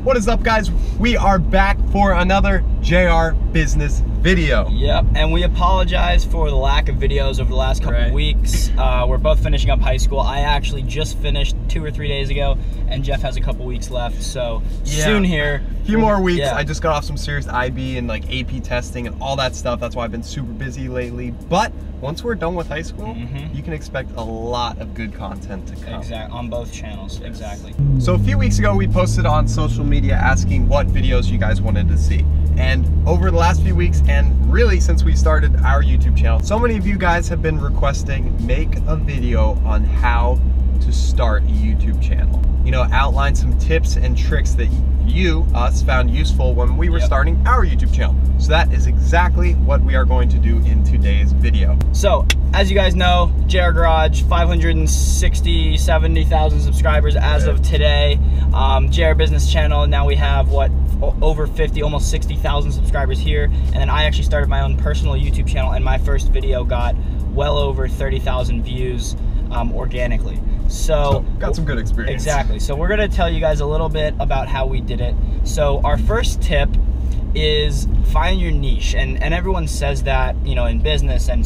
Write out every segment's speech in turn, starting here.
What is up, guys? We are back for another JR business video. Yep, and we apologize for the lack of videos over the last couple weeks. We're both finishing up high school. I actually just finished 2 or 3 days ago, and Jeff has a couple weeks left, so soon here. A few more weeks. I just got off some serious IB and like AP testing and all that stuff. That's why I've been super busy lately. But once we're done with high school, you can expect a lot of good content to come. Exactly, on both channels, exactly. So a few weeks ago, we posted on social media asking what videos you guys wanted to see. And over the last few weeks, and really since we started our YouTube channel, so many of you guys have been requesting make a video on how to start a YouTube channel. You know, outline some tips and tricks that us found useful when we were starting our YouTube channel. So that is exactly what we are going to do in today's video. So, as you guys know, JR Garage, 560, 70,000 subscribers as of today. JR Business Channel, now we have, what, over 50, almost 60,000 subscribers here. And then I actually started my own personal YouTube channel, and my first video got well over 30,000 views organically. So got some good experience. Exactly. So we're going to tell you guys a little bit about how we did it. So our first tip is find your niche, and everyone says that, you know, in business and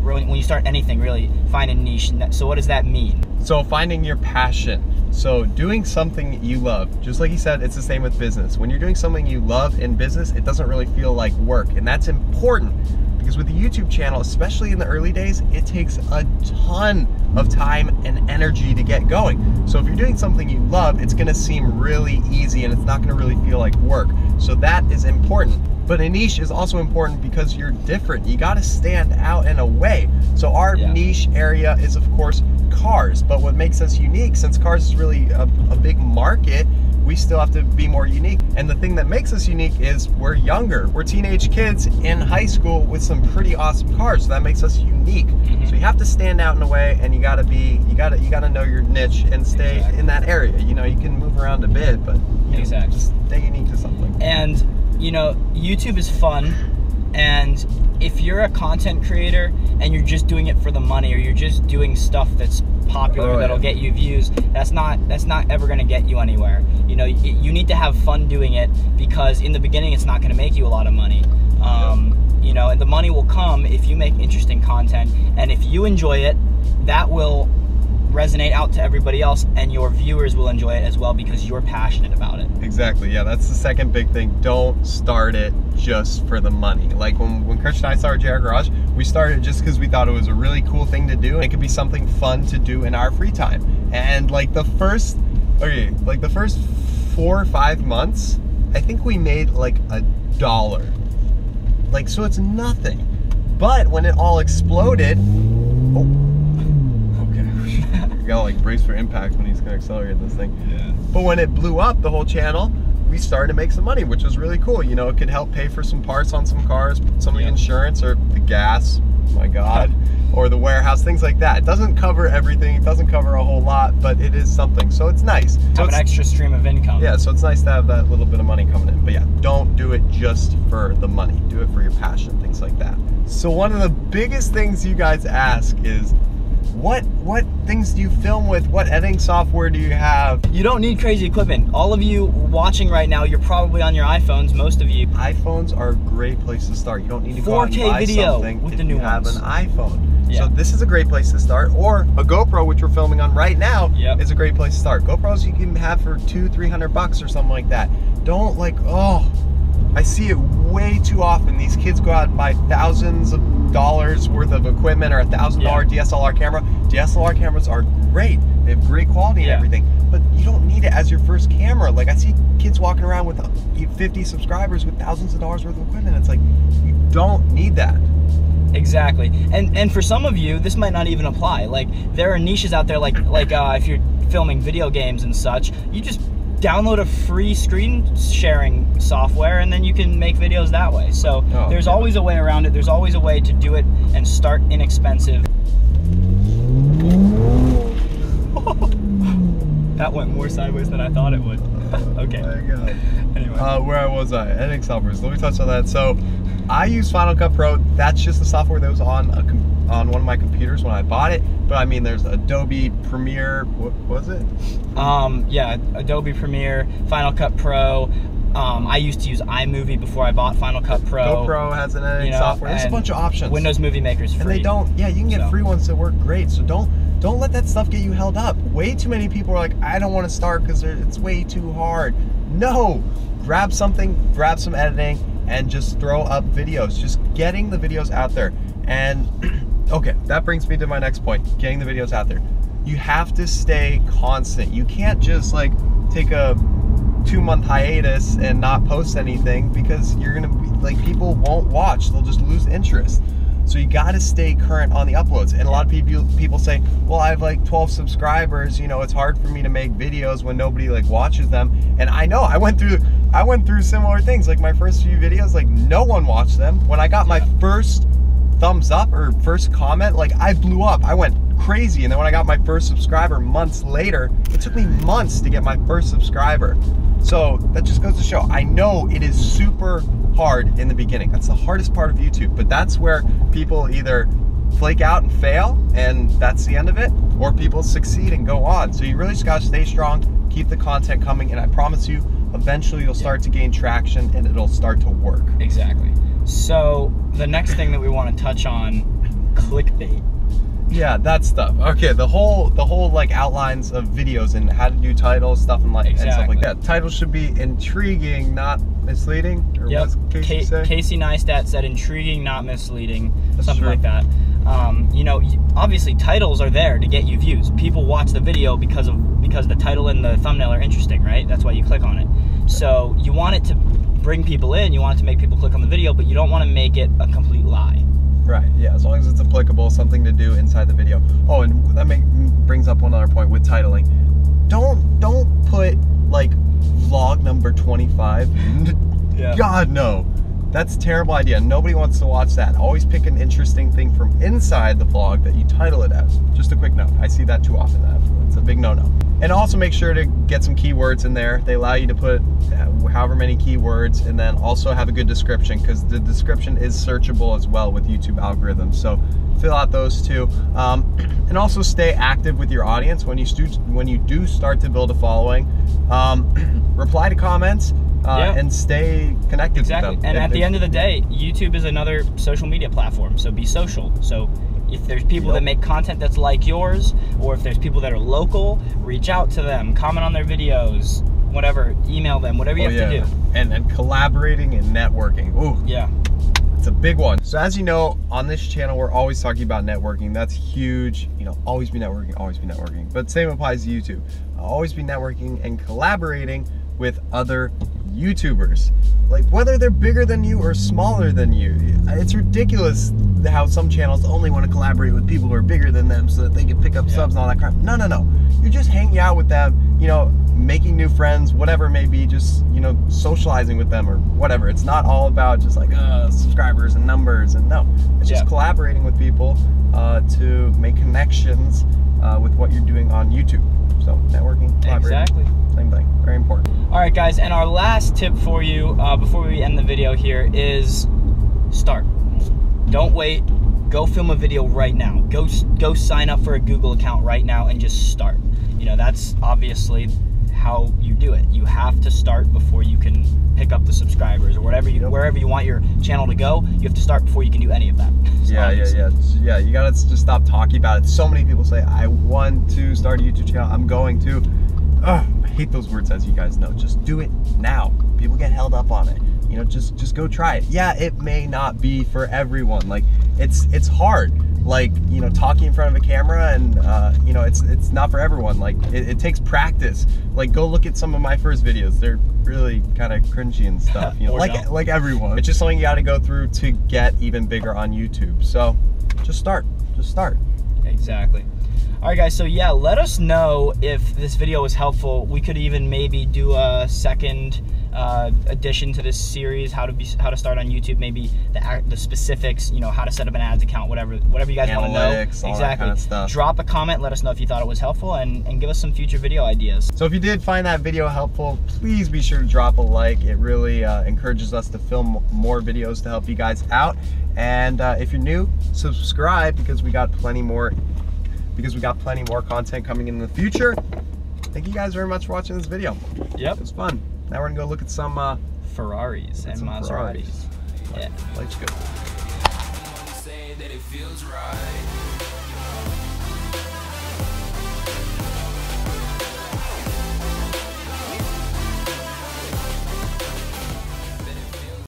when you start anything, really find a niche. So what does that mean? So finding your passion. So doing something you love. Just like you said, it's the same with business. When you're doing something you love in business, it doesn't really feel like work, and that's important. Because with the YouTube channel, especially in the early days, it takes a ton of time and energy to get going. So if you're doing something you love, it's gonna seem really easy and it's not gonna really feel like work. So that is important. But a niche is also important because you're different. You gotta stand out in a way. So our niche area is, of course, cars. But what makes us unique, since cars is really a big market, we still have to be more unique. And the thing that makes us unique is we're younger. We're teenage kids in high school with some pretty awesome cars. So that makes us unique. So you have to stand out in a way, and you gotta know your niche and stay in that area. You know, you can move around a bit, but just stay unique to something. And you know, YouTube is fun, and if you're a content creator and you're just doing it for the money, or you're just doing stuff that's popular that'll get you views, that's not ever going to get you anywhere. You know, you need to have fun doing it, because in the beginning it's not going to make you a lot of money. You know, and the money will come if you make interesting content, and if you enjoy it, that will resonate out to everybody else, and your viewers will enjoy it as well because you're passionate about it. Exactly. Yeah, that's the second big thing. Don't start it just for the money. Like when Christian and I started JR Garage, we started just because we thought it was a really cool thing to do, and it could be something fun to do in our free time. And like the first 4 or 5 months, I think we made like $1. Like, so it's nothing. But when it all exploded, you gotta like brace for impact when he's gonna accelerate this thing. But when it blew up, the whole channel, we started to make some money, which was really cool. You know, it could help pay for some parts on some cars, some of the insurance, or the gas, oh my God, or the warehouse, things like that. It doesn't cover everything, it doesn't cover a whole lot, but it is something, so it's nice. So have an extra stream of income. Yeah, so it's nice to have that little bit of money coming in. But yeah, don't do it just for the money. Do it for your passion, things like that. So one of the biggest things you guys ask is, what things do you film with? What editing software do you have? You don't need crazy equipment. All of you watching right now, you're probably on your iPhones, most of you. iPhones are a great place to start. You don't need to go out and buy video something with the new ones. Have an iPhone. So this is a great place to start. Or a GoPro, which we're filming on right now, is a great place to start. GoPros you can have for $200-300 or something like that. Don't I see it way too often. These kids go out and buy thousands of dollars worth of equipment, or a $1,000 DSLR camera. DSLR cameras are great. They have great quality and everything, but you don't need it as your first camera. Like I see kids walking around with 50 subscribers with thousands of dollars worth of equipment. It's like, you don't need that. Exactly. And for some of you, this might not even apply. Like there are niches out there, like if you're filming video games and such, you just download a free screen sharing software, and then you can make videos that way. So there's always a way around it. There's always a way to do it and start inexpensive. That went more sideways than I thought it would. Okay. Oh my God. Anyway. Where was I? Editing software. So let me touch on that. So I use Final Cut Pro. That's just the software that was on on one of my computers when I bought it, but I mean, there's Adobe Premiere, what was it? Yeah, Adobe Premiere, Final Cut Pro. I used to use iMovie before I bought Final Cut Pro. GoPro has an editing software. There's a bunch of options. Windows Movie Maker's free. And they don't, yeah, you can get free ones that work great. So don't let that stuff get you held up. Way too many people are like, I don't want to start because it's way too hard. No, grab something, grab some editing, and just throw up videos. Just getting the videos out there. And okay, that brings me to my next point, getting the videos out there. You have to stay constant. You can't just like take a 2-month hiatus and not post anything, because you're gonna be like, people won't watch, they'll just lose interest. So you got to stay current on the uploads. And a lot of people say, well, I have like 12 subscribers, you know, it's hard for me to make videos when nobody like watches them. And I know, I went through similar things. Like my first few videos, like no one watched them. When I got my first thumbs up or first comment, like I blew up, I went crazy. And then when I got my first subscriber months later, it took me months to get my first subscriber. So that just goes to show, I know it is super hard in the beginning. That's the hardest part of YouTube, but that's where people either flake out and fail and that's the end of it, or people succeed and go on. So you really just gotta stay strong, keep the content coming, and I promise you, eventually you'll start to gain traction and it'll start to work. Exactly. So the next thing that we want to touch on, clickbait. Yeah, that stuff. Okay, the whole like outlines of videos and how to do titles, stuff and and stuff like that. Titles should be intriguing, not misleading. Or yep. Casey say? Casey Neistat said intriguing, not misleading. That's something true. like that. You know, obviously titles are there to get you views. People watch the video because the title and the thumbnail are interesting, right? That's why you click on it. So you want it to bring people in, you want it to make people click on the video, but you don't want to make it a complete lie. Right, yeah, as long as it's applicable, something to do inside the video. Oh, and that brings up one other point with titling. Don't put like vlog number 25. Yeah. God, no. That's a terrible idea. Nobody wants to watch that. Always pick an interesting thing from inside the vlog that you title it as. Just a quick note. I see that too often. That's a big no-no. And also make sure to get some keywords in there. They allow you to put however many keywords, and then also have a good description, because the description is searchable as well with YouTube algorithms. So fill out those too. And also stay active with your audience. When you do start to build a following, reply to comments. And stay connected with them. And at the end of the day, YouTube is another social media platform, so be social. So if there's people that make content that's like yours, or if there's people that are local, reach out to them, comment on their videos, whatever, email them, whatever you have to do. And collaborating and networking. Ooh. Yeah. It's a big one. So as you know, on this channel, we're always talking about networking. That's huge. You know, always be networking, always be networking. But same applies to YouTube. Always be networking and collaborating with other YouTubers, like whether they're bigger than you or smaller than you. It's ridiculous how some channels only want to collaborate with people who are bigger than them so that they can pick up subs and all that crap. No, no, no. You're just hanging out with them, you know, making new friends, whatever it may be, just, you know, socializing with them or whatever. It's not all about just like subscribers and numbers, and no, it's just collaborating with people to make connections with what you're doing on YouTube. So networking, collaborating, same thing, very important. All right, guys, and our last tip for you before we end the video here is start. Don't wait. Go film a video right now. Go sign up for a Google account right now and just start. You know, that's obviously how you do it. You have to start before you can pick up the subscribers or whatever wherever you want your channel to go. You have to start before you can do any of that. So yeah. You gotta just stop talking about it. So many people say, I want to start a YouTube channel. I'm going to. I hate those words, as you guys know. Just do it now. People get held up on it. You know, just go try it. Yeah, it may not be for everyone. Like it's hard. Like, you know, talking in front of a camera, and you know, it's not for everyone. Like it takes practice. Like go look at some of my first videos. They're really kind of cringy and stuff. You know, like everyone. It's just something you got to go through to get even bigger on YouTube. So just start. Just start. Exactly. All right, guys, so yeah, let us know if this video was helpful. We could even maybe do a second addition to this series, how to start on YouTube, maybe the specifics, you know, how to set up an ads account, whatever you guys want to know. All that kind of stuff. Drop a comment, let us know if you thought it was helpful, and give us some future video ideas. So if you did find that video helpful, please be sure to drop a like. It really encourages us to film more videos to help you guys out. And if you're new, subscribe, because we got plenty more content coming in the future. Thank you guys very much for watching this video. Yep. It was fun. Now we're gonna go look at some Ferraris and Maseratis. Yeah. Life's good. Say that it feels right.